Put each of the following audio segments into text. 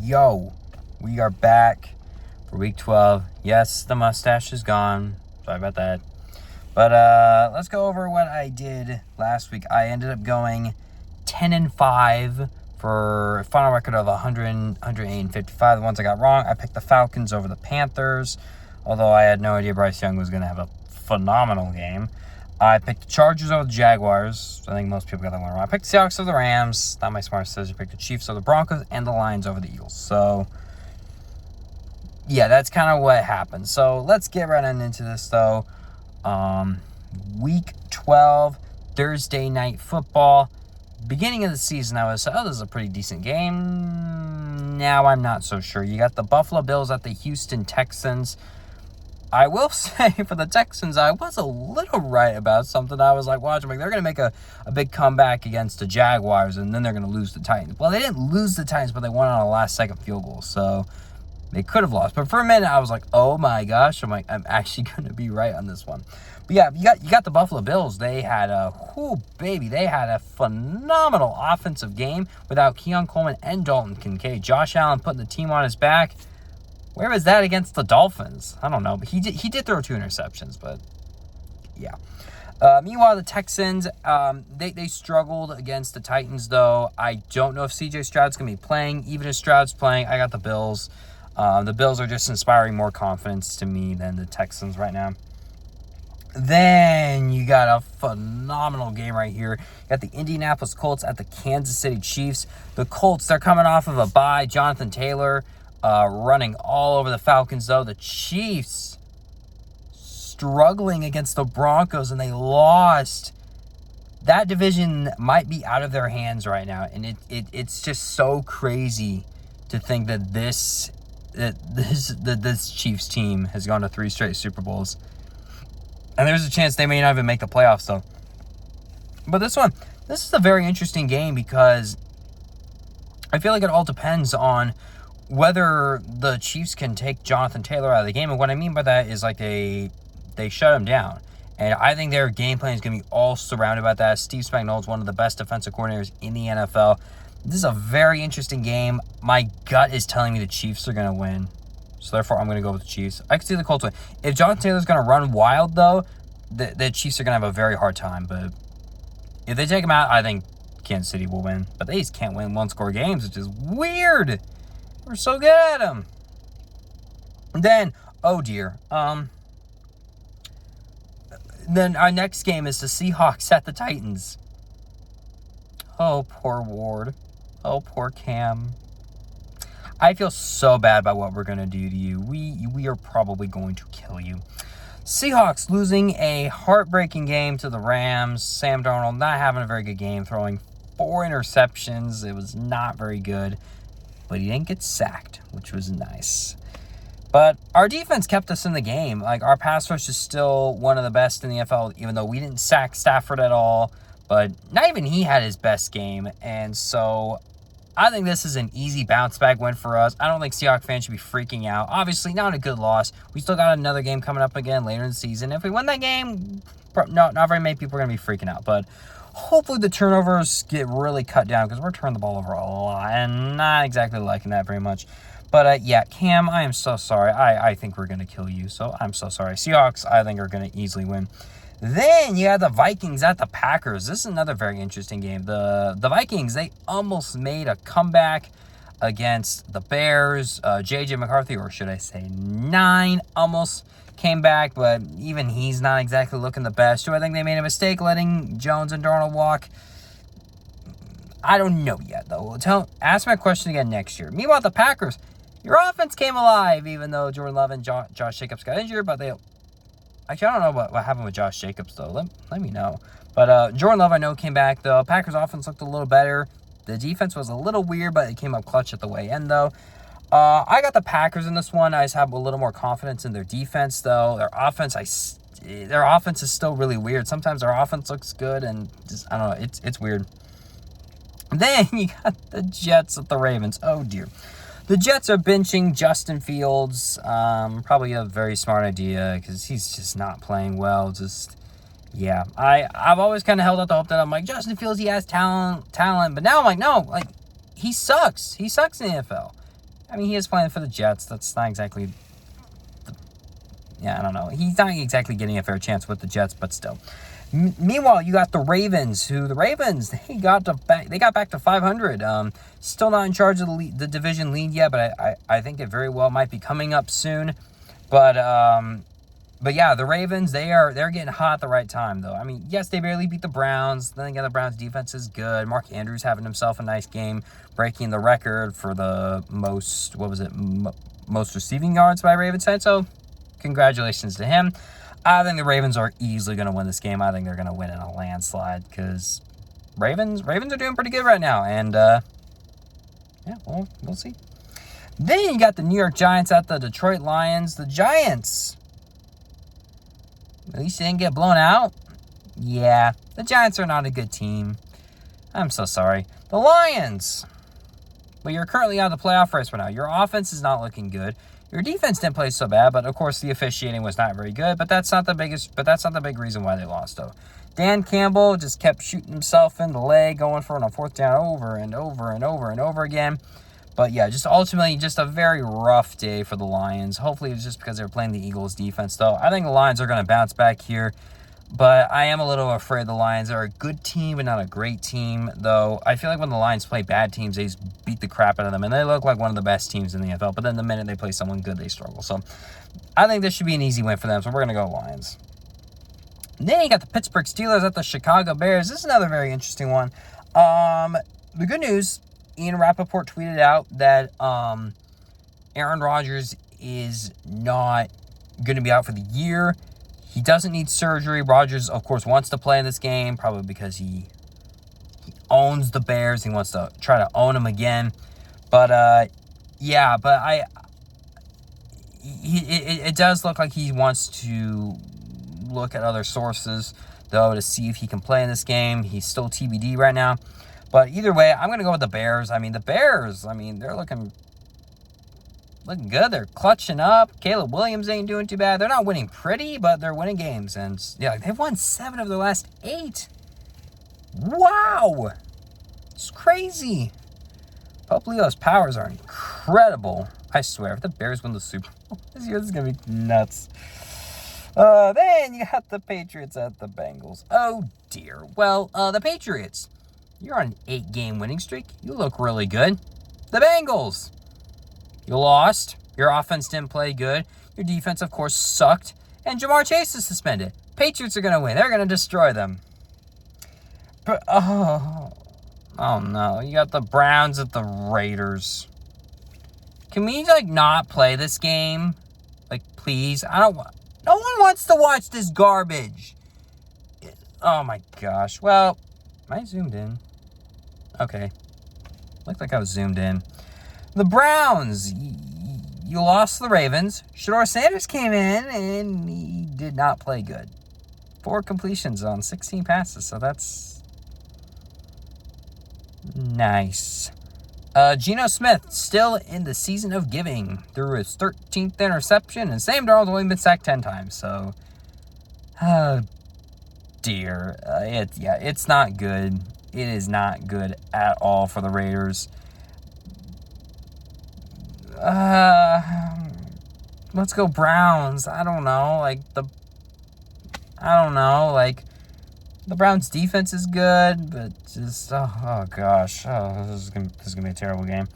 Yo, we are back for week 12. Yes, the mustache is gone. Sorry about that. But let's go over what I did last week. I ended up going 10-5 for a final record of 155. The ones I got wrong, I picked the Falcons over the Panthers, although I had no idea Bryce Young was going to have a phenomenal game. I picked the Chargers over the Jaguars. I think most people got that one wrong. I picked the Seahawks over the Rams. Not my smartest decision. I picked the Chiefs over the Broncos and the Lions over the Eagles. So, yeah, that's kind of what happened. So, let's get right into this, though. Week 12, Thursday night football. Beginning of the season, I was, this is a pretty decent game. Now I'm not so sure. You got the Buffalo Bills at the Houston Texans. I will say for the Texans, I was a little right about something. I was like, watch, they're going to make a big comeback against the Jaguars, and then they're going to lose the Titans. Well, they didn't lose the Titans, but they won on a last-second field goal, so they could have lost. But for a minute, I was like, oh my gosh, I'm actually going to be right on this one. But yeah, you got the Buffalo Bills. They had they had a phenomenal offensive game without Keon Coleman and Dalton Kincaid. Josh Allen putting the team on his back. Where was that against the Dolphins? I don't know, but he did throw 2 interceptions, but yeah. Meanwhile, the Texans, they struggled against the Titans, though. I don't know if C.J. Stroud's going to be playing. Even if Stroud's playing, I got the Bills. The Bills are just inspiring more confidence to me than the Texans right now. Then you got a phenomenal game right here. You got the Indianapolis Colts at the Kansas City Chiefs. The Colts, they're coming off of a bye. Jonathan Taylor running all over the Falcons, though. The Chiefs struggling against the Broncos, and they lost. That division might be out of their hands right now, and it's just so crazy to think that this Chiefs team has gone to 3 straight Super Bowls. And there's a chance they may not even make the playoffs, though. But this is a very interesting game because I feel like it all depends on whether the Chiefs can take Jonathan Taylor out of the game. And what I mean by that is they shut him down. And I think their game plan is going to be all surrounded by that. Steve Spagnuolo is one of the best defensive coordinators in the NFL. This is a very interesting game. My gut is telling me the Chiefs are going to win. So, therefore, I'm going to go with the Chiefs. I can see the Colts win. If Jonathan Taylor's going to run wild, though, the Chiefs are going to have a very hard time. But if they take him out, I think Kansas City will win. But they just can't win one-score games, which is weird. We're so good at them. Then, oh, dear. Then our next game is the Seahawks at the Titans. Oh, poor Ward. Oh, poor Cam. I feel so bad about what we're going to do to you. We are probably going to kill you. Seahawks losing a heartbreaking game to the Rams. Sam Darnold not having a very good game, throwing 4 interceptions. It was not very good. But he didn't get sacked, which was nice. But our defense kept us in the game. Like, our pass rush is still one of the best in the NFL, even though we didn't sack Stafford at all. But not even he had his best game. And so I think this is an easy bounce-back win for us. I don't think Seahawks fans should be freaking out. Obviously, not a good loss. We still got another game coming up again later in the season. If we win that game, not very many people are going to be freaking out. But hopefully the turnovers get really cut down because we're turning the ball over a lot and not exactly liking that very much. But, yeah, Cam, I am so sorry. I think we're going to kill you, so I'm so sorry. Seahawks, I think, are going to easily win. Then you have the Vikings at the Packers. This is another very interesting game. The Vikings, they almost made a comeback against the Bears. J.J. McCarthy, or should I say 9, almost came back, but even he's not exactly looking the best. Do I think they made a mistake letting Jones and Darnold walk? I don't know yet, though. Ask my question again next year. Meanwhile, the Packers, your offense came alive, even though Jordan Love and Josh Jacobs got injured, but they... Actually, I don't know what happened with Josh Jacobs, though. Let me know. But Jordan Love, I know, came back. The Packers' offense looked a little better. The defense was a little weird, but it came up clutch at the way end, though. I got the Packers in this one. I just have a little more confidence in their defense, though. Their offense is still really weird. Sometimes their offense looks good, and just, I don't know. It's weird. Then you got the Jets at the Ravens. Oh, dear. The Jets are benching Justin Fields. Probably a very smart idea because he's just not playing well. Yeah. I've always kind of held out the hope that I'm like, Justin Fields, he has talent. But now I'm like, no, like, he sucks. He sucks in the NFL. I mean, he is playing for the Jets. That's not exactly... I don't know. He's not exactly getting a fair chance with the Jets, but still. Meanwhile, you got the Ravens, they got back to 500. Still not in charge of the division lead yet, but I think it very well might be coming up soon. But yeah, the Ravens, they're getting hot at the right time, though. I mean, yes, they barely beat the Browns. Then again, the Browns' defense is good. Mark Andrews having himself a nice game, breaking the record for the most receiving yards by Ravens fans. So, congratulations to him. I think the Ravens are easily going to win this game. I think they're going to win in a landslide because Ravens are doing pretty good right now. And, we'll see. Then you got the New York Giants at the Detroit Lions. The Giants, at least they didn't get blown out. Yeah, the Giants are not a good team. I'm so sorry. The Lions, well, you're currently out of the playoff race right now. Your offense is not looking good. Your defense didn't play so bad, but of course the officiating was not very good. But that's not the big reason why they lost, though. Dan Campbell just kept shooting himself in the leg, going for it on fourth down over and over and over and over again. But yeah, just ultimately just a very rough day for the Lions. Hopefully it's just because they're playing the Eagles defense, though. I think the Lions are going to bounce back here. But I am a little afraid the Lions are a good team, but not a great team, though. I feel like when the Lions play bad teams, they just beat the crap out of them, and they look like one of the best teams in the NFL. But then the minute they play someone good, they struggle. So I think this should be an easy win for them, so we're going to go Lions. And then you got the Pittsburgh Steelers at the Chicago Bears. This is another very interesting one. The good news, Ian Rappaport tweeted out that Aaron Rodgers is not going to be out for the year. He doesn't need surgery. Rodgers, of course, wants to play in this game, probably because he owns the Bears. He wants to try to own them again. But, it does look like he wants to look at other sources, though, to see if he can play in this game. He's still TBD right now. But either way, I'm going to go with the Bears. I mean, they're looking good. They're clutching up. Caleb Williams ain't doing too bad. They're not winning pretty, but they're winning games. And, yeah, they've won 7 of their last 8. Wow. It's crazy. Pope Leo's powers are incredible. I swear, if the Bears win the Super Bowl this year, this is going to be nuts. Then you got the Patriots at the Bengals. Oh, dear. Well, the Patriots, you're on an 8-game winning streak. You look really good. The Bengals, you lost. Your offense didn't play good. Your defense, of course, sucked. And Jamar Chase is suspended. Patriots are going to win. They're going to destroy them. But, oh no. You got the Browns at the Raiders. Can we, not play this game? Please? No one wants to watch this garbage. Oh, my gosh. Well, am I zoomed in? Okay. Looked like I was zoomed in. The Browns, you lost to the Ravens. Shedeur Sanders came in, and he did not play good. 4 completions on 16 passes, so that's nice. Geno Smith, still in the season of giving, threw his 13th interception, and Sam Darnold's only been sacked 10 times, so, oh, dear. It's not good. It is not good at all for the Raiders. Let's go Browns. I don't know. The Browns defense is good, but just, oh gosh. Oh, this is gonna be a terrible game.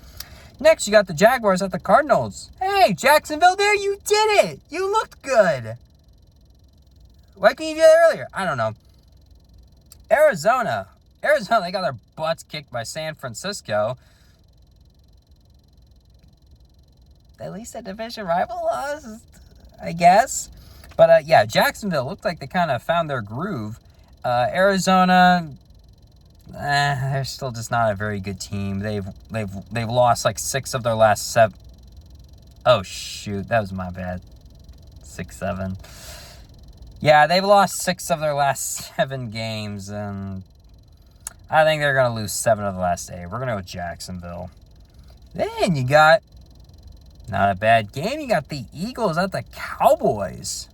Next, you got the Jaguars at the Cardinals. Hey, Jacksonville, there, you did it. You looked good. Why couldn't you do that earlier? I don't know. Arizona, they got their butts kicked by San Francisco. At least a division rival was, I guess. But, Jacksonville looked like they kind of found their groove. Arizona, they're still just not a very good team. They've lost 6 of their last 7. Oh, shoot. That was my bad. 6-7. Yeah, they've lost 6 of their last 7 games, and I think they're going to lose 7 of the last 8. We're going to go with Jacksonville. Then you got, not a bad game, you got the Eagles at the Cowboys.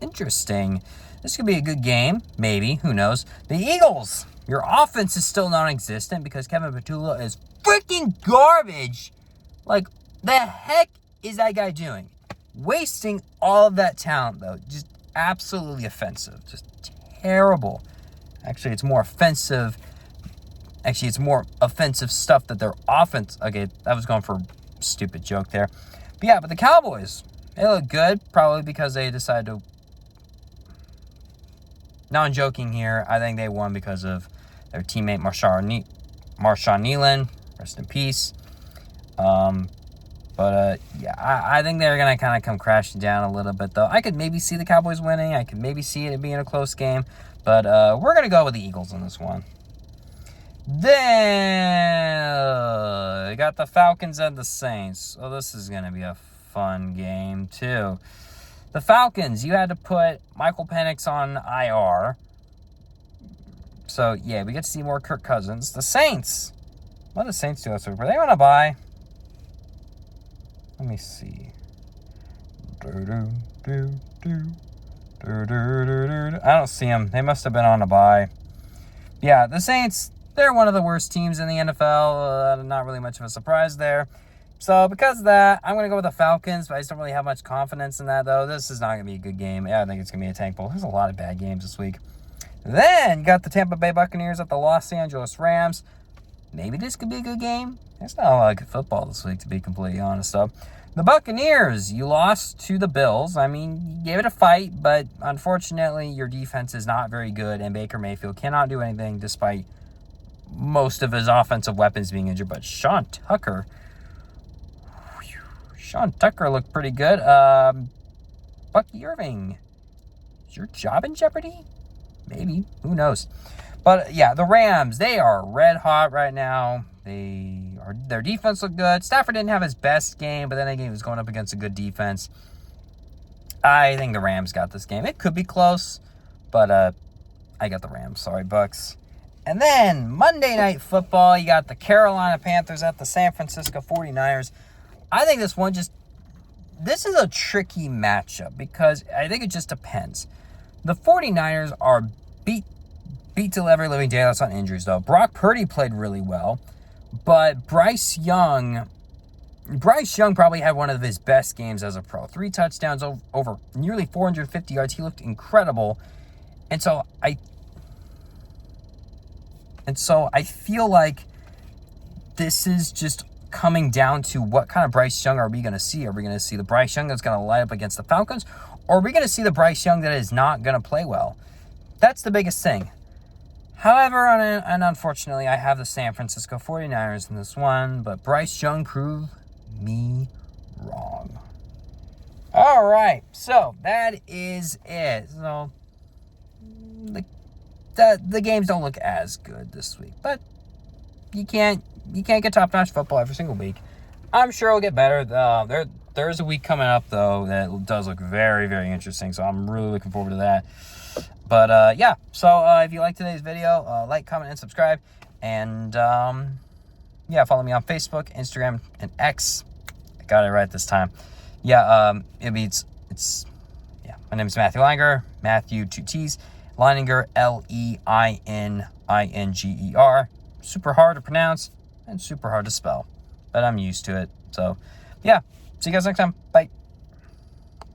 Interesting. This could be a good game. Maybe. Who knows? The Eagles, Your offense is still non-existent because Kevin Petula is freaking garbage. Like, the heck is that guy doing? Wasting all of that talent, though. Just absolutely offensive. Just terrible. Actually, it's more offensive. Actually, it's more offensive stuff that their offense... Okay, I was going for a stupid joke there. But yeah, but the Cowboys, they look good. Probably because they decided to... No, I'm joking here. I think they won because of their teammate Marshawn Kneeland. Rest in peace. Yeah, I think they're going to kind of come crashing down a little bit, though. I could maybe see the Cowboys winning. I could maybe see it being a close game. But we're going to go with the Eagles on this one. Then we got the Falcons and the Saints. Oh, this is going to be a fun game, too. The Falcons, you had to put Michael Penix on IR. So, yeah, we get to see more Kirk Cousins. The Saints. What did the Saints do last week? Were they on a bye? Let me see. I don't see them. They must have been on a bye. Yeah, the Saints, they're one of the worst teams in the NFL. Not really much of a surprise there. So, because of that, I'm going to go with the Falcons, but I just don't really have much confidence in that, though. This is not going to be a good game. Yeah, I think it's going to be a tank bowl. There's a lot of bad games this week. Then, you got the Tampa Bay Buccaneers at the Los Angeles Rams. Maybe this could be a good game. There's not a lot of good football this week, to be completely honest, though. The Buccaneers, you lost to the Bills. I mean, you gave it a fight, but unfortunately, your defense is not very good, and Baker Mayfield cannot do anything despite most of his offensive weapons being injured. But Sean Tucker looked pretty good. Bucky Irving, is your job in jeopardy? Maybe. Who knows? But, yeah, the Rams, they are red hot right now. Their defense looked good. Stafford didn't have his best game, but then again, he was going up against a good defense. I think the Rams got this game. It could be close, but I got the Rams. Sorry, Bucks. And then Monday Night Football, you got the Carolina Panthers at the San Francisco 49ers. I think this is a tricky matchup because I think it just depends. The 49ers are beat till every living daylights on injuries, though. Brock Purdy played really well, but Bryce Young probably had one of his best games as a pro. 3 touchdowns, over nearly 450 yards. He looked incredible. And so I feel like this is just coming down to what kind of Bryce Young are we going to see? Are we going to see the Bryce Young that's going to light up against the Falcons? Or are we going to see the Bryce Young that is not going to play well? That's the biggest thing. However, and unfortunately, I have the San Francisco 49ers in this one, but Bryce Young proved me wrong. All right, so that is it. So the games don't look as good this week, but you can't get top-notch football every single week. I'm sure it'll get better. There's a week coming up, though, that does look very, very interesting, so I'm really looking forward to that. But, yeah, so if you like today's video, like, comment, and subscribe. And, yeah, follow me on Facebook, Instagram, and X. I got it right this time. Yeah, my name is Matthew Leininger. Matthew, 2 T's. Leininger, Leininger. Super hard to pronounce and super hard to spell. But I'm used to it. So, yeah, see you guys next time. Bye.